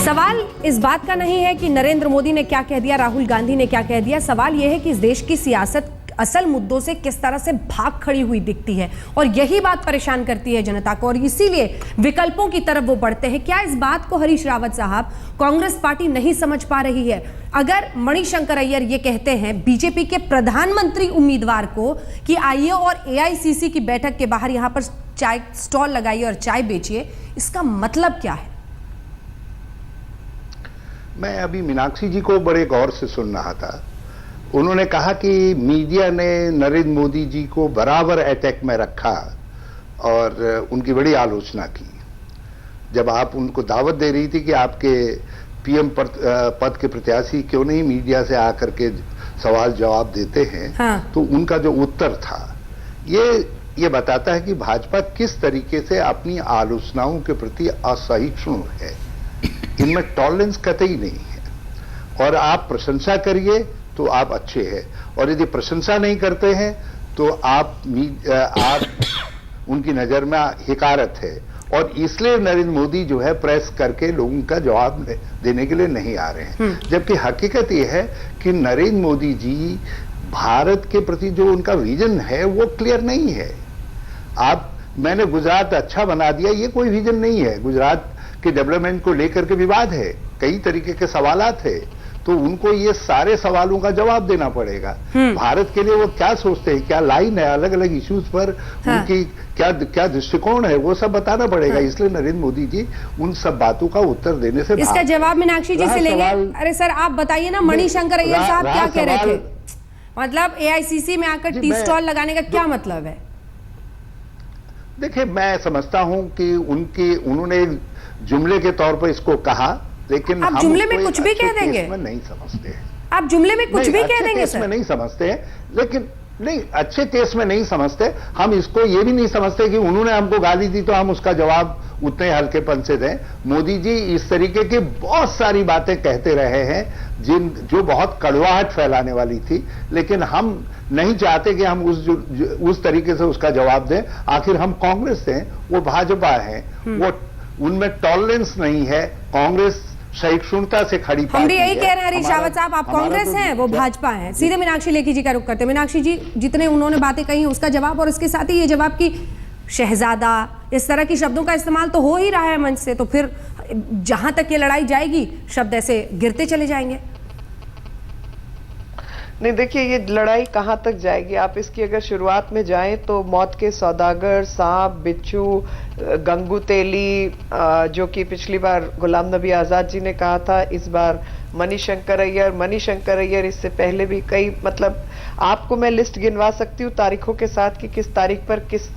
सवाल इस बात का नहीं है कि नरेंद्र मोदी ने क्या कह दिया, राहुल गांधी ने क्या कह दिया। सवाल यह है कि इस देश की सियासत असल मुद्दों से किस तरह से भाग खड़ी हुई दिखती है, और यही बात परेशान करती है जनता को, और इसीलिए विकल्पों की तरफ वो बढ़ते हैं। क्या इस बात को हरीश रावत साहब कांग्रेस पार्टी नहीं समझ पा रही है? अगर मणिशंकर अय्यर ये कहते हैं बीजेपी के प्रधानमंत्री उम्मीदवार को कि आइए और एआईसीसी की बैठक के बाहर यहां पर चाय स्टॉल लगाइए और चाय बेचिए, इसका मतलब क्या है? मैं अभी मीनाक्षी जी को बड़े गौर से सुन रहा था। उन्होंने कहा कि मीडिया ने नरेंद्र मोदी जी को बराबर अटैक में रखा और उनकी बड़ी आलोचना की। जब आप उनको दावत दे रही थी कि आपके पीएम पद के प्रत्याशी क्यों नहीं मीडिया से आकर के सवाल जवाब देते हैं, हाँ। तो उनका जो उत्तर था ये बताता है कि भाजपा किस तरीके से अपनी आलोचनाओं के प्रति असहिष्णु है। इनमें टॉलरेंस कतई नहीं है। और आप प्रशंसा करिए तो आप अच्छे हैं, और यदि प्रशंसा नहीं करते हैं तो आप उनकी नजर में हिकारत है। और इसलिए नरेंद्र मोदी जो है प्रेस करके लोगों का जवाब देने के लिए नहीं आ रहे हैं। जबकि हकीकत यह है कि नरेंद्र मोदी जी भारत के प्रति जो उनका विजन है वो क्लियर नहीं है। मैंने गुजरात अच्छा बना दिया, ये कोई विजन नहीं है। गुजरात के डेवलपमेंट को लेकर के विवाद है, कई तरीके के सवालात है, तो उनको ये सारे सवालों का जवाब देना पड़ेगा। भारत के लिए वो क्या सोचते हैं, क्या लाइन है, अलग अलग इश्यूज पर उनकी क्या दृष्टिकोण है, वो सब बताना पड़ेगा। इसलिए नरेंद्र मोदी जी उन सब बातों का उत्तर देने से इसका जवाब मीनाक्षी जी से लेंगे। अरे सर आप बताइए ना, मणिशंकर अय्यर साहब क्या कह रहे थे? मतलब एआईसीसी में आकर टी स्टॉल लगाने का क्या मतलब है? देखिए, मैं समझता हूं कि उन्होंने जुमले के तौर पर इसको कहा, लेकिन आप जुमले में कुछ भी कह देंगे? नहीं समझते हैं आप जुमले में कुछ भी कह देंगे सर? में नहीं समझते हैं, लेकिन नहीं, अच्छे केस में नहीं समझते। हम इसको ये भी नहीं समझते कि उन्होंने हमको गाली दी तो हम उसका जवाब उतने हल्केपन से दें। मोदी जी इस तरीके की बहुत सारी बातें कहते रहे हैं जो बहुत कड़वाहट फैलाने वाली थी, लेकिन हम नहीं चाहते कि हम उस तरीके से उसका जवाब दें। आखिर हम कांग्रेस हैं, वो भाजपा है, वो उनमें टॉलरेंस नहीं है। कांग्रेस सहिष्णुता से खड़ी पार्टी है। हम भी यही कह रहे हैं हरीश रावत साहब, आप कांग्रेस हैं, वो भाजपा है। सीधे मीनाक्षी लेखी जी का रुख करते हैं। मीनाक्षी जी, जितने उन्होंने बातें कही उसका जवाब, और इसके साथ ही ये जवाब की शहजादा इस तरह की शब्दों का इस्तेमाल तो हो ही रहा है मंच से, तो फिर जहां तक ये लड़ाई जाएगी शब्द ऐसे गिरते चले जाएंगे। नहीं, देखिए ये लड़ाई कहां तक जाएगी। आप इसकी अगर शुरुआत में जाएं तो मौत के सौदागर, सांप, बिच्छू, गंगू तेली, जो कि पिछली बार गुलाम नबी आजाद जी ने कहा था, इस बार मणिशंकर अय्यर, इससे पहले भी कई, मतलब आपको मैं लिस्ट गिनवा सकती हूँ तारीखों के साथ कि किस तारीख पर किस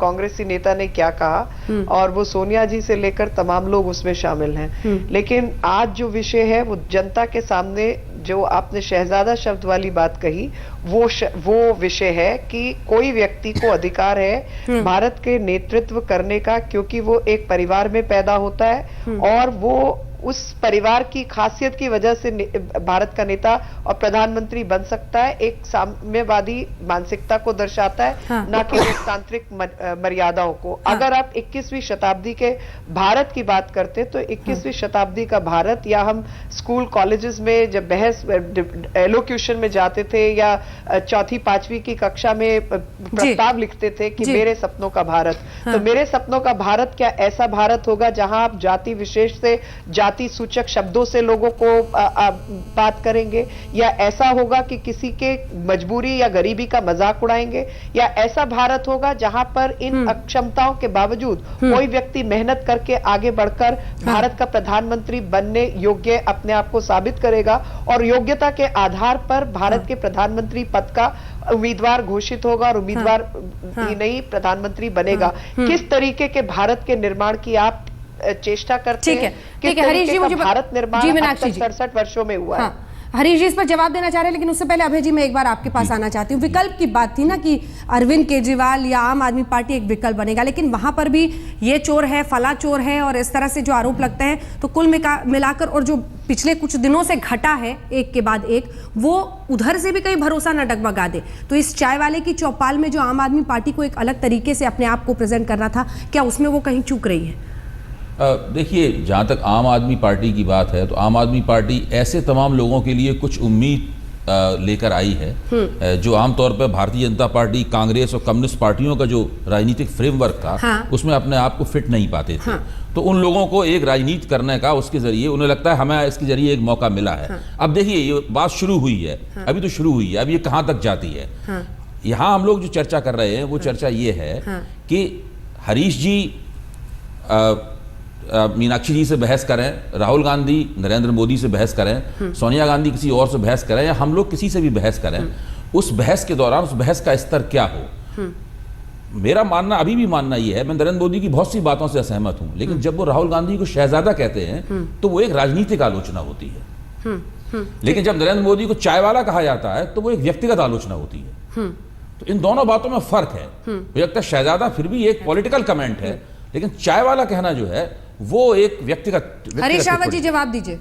कांग्रेसी नेता ने क्या कहा, और वो सोनिया जी से लेकर तमाम लोग उसमें शामिल हैं। लेकिन आज जो विषय है वो जनता के सामने, जो आपने शहजादा शब्द वाली बात कही, वो विषय है कि कोई व्यक्ति को अधिकार है भारत के नेतृत्व करने का, क्योंकि वो एक परिवार में पैदा होता है और वो उस परिवार की खासियत की वजह से भारत का नेता और प्रधानमंत्री बन सकता है। एक साम्यवादी मानसिकता को दर्शाता है, हाँ। न कि लोकतांत्रिक मर्यादाओं को। हाँ। अगर आप 21वीं शताब्दी के भारत की बात करते हैं तो 21वीं शताब्दी का भारत, या हम स्कूल कॉलेजेस में जब बहस एलोक्यूशन में जाते थे या चौथी पांचवी की कक्षा में प्रस्ताव लिखते थे कि मेरे सपनों का भारत, हाँ। तो मेरे सपनों का भारत क्या ऐसा भारत होगा जहां आप जाति विशेष से जाति सूचक शब्दों से लोगों को बात करेंगे, या ऐसा होगा कि किसी के मजबूरी या गरीबी का मजाक उड़ाएंगे, या ऐसा भारत होगा जहां पर इन अक्षमताओं के बावजूद कोई व्यक्ति मेहनत करके आगे बढ़कर भारत का प्रधानमंत्री बनने योग्य अपने आप को साबित करेगा और योग्यता के आधार पर भारत के प्रधानमंत्री पद का उम्मीदवार घोषित होगा और उम्मीदवार ही नहीं प्रधानमंत्री बनेगा। किस तरीके के भारत के निर्माण की आप चेष्टा करते हैं? ठीक है हरीश जी, मुझे भारत निर्माण 67 वर्षों में हुआ है। हरीश जी इस पर जवाब देना चाह रहे हैं, लेकिन उससे पहले अभय जी मैं एक बार आपके पास आना चाहती हूँ। विकल्प की बात थी ना कि अरविंद केजरीवाल या आम आदमी पार्टी एक विकल्प बनेगा, लेकिन वहां पर भी ये चोर है, फला चोर है और इस तरह से जो आरोप लगते हैं, तो कुल मिलाकर और जो पिछले कुछ दिनों से घटा है एक के बाद एक, वो उधर से भी कहीं भरोसा न डगमगा दे। तो इस चाय वाले की चौपाल में जो आम आदमी पार्टी को एक अलग तरीके से अपने आप को प्रेजेंट करना था, क्या उसमें वो कहीं चूक रही है? देखिए, जहाँ तक आम आदमी पार्टी की बात है तो आम आदमी पार्टी ऐसे तमाम लोगों के लिए कुछ उम्मीद लेकर आई है जो आमतौर पर भारतीय जनता पार्टी, कांग्रेस और कम्युनिस्ट पार्टियों का जो राजनीतिक फ्रेमवर्क था, हाँ। उसमें अपने आप को फिट नहीं पाते थे। तो उन लोगों को एक राजनीति करने का, उसके जरिए उन्हें लगता है हमें इसके जरिए एक मौका मिला है। अब देखिए, ये बात शुरू हुई है, अभी तो शुरू हुई है, अब ये कहाँ तक जाती है। यहाँ हम लोग जो चर्चा कर रहे हैं वो चर्चा ये है कि हरीश जी मीनाक्षी जी से बहस करें, राहुल गांधी नरेंद्र मोदी से बहस करें, सोनिया गांधी किसी और से बहस करें, या हम लोग किसी से भी बहस करें, उस बहस के दौरान उस बहस का स्तर क्या हो। मेरा मानना, अभी भी मानना ये है, मैं नरेंद्र मोदी की बहुत सी बातों से असहमत हूं, लेकिन जब वो राहुल गांधी को शहजादा कहते हैं तो वो एक राजनीतिक आलोचना होती है। लेकिन जब नरेंद्र मोदी को चाय वाला कहा जाता है तो वो एक व्यक्तिगत आलोचना होती है। तो इन दोनों बातों में फर्क है। मुझे लगता है शहजादा फिर भी एक पॉलिटिकल कमेंट है, लेकिन चाय वाला कहना जो है वो एक व्यक्तिगत हरीश रावत जी, जवाब दीजिए।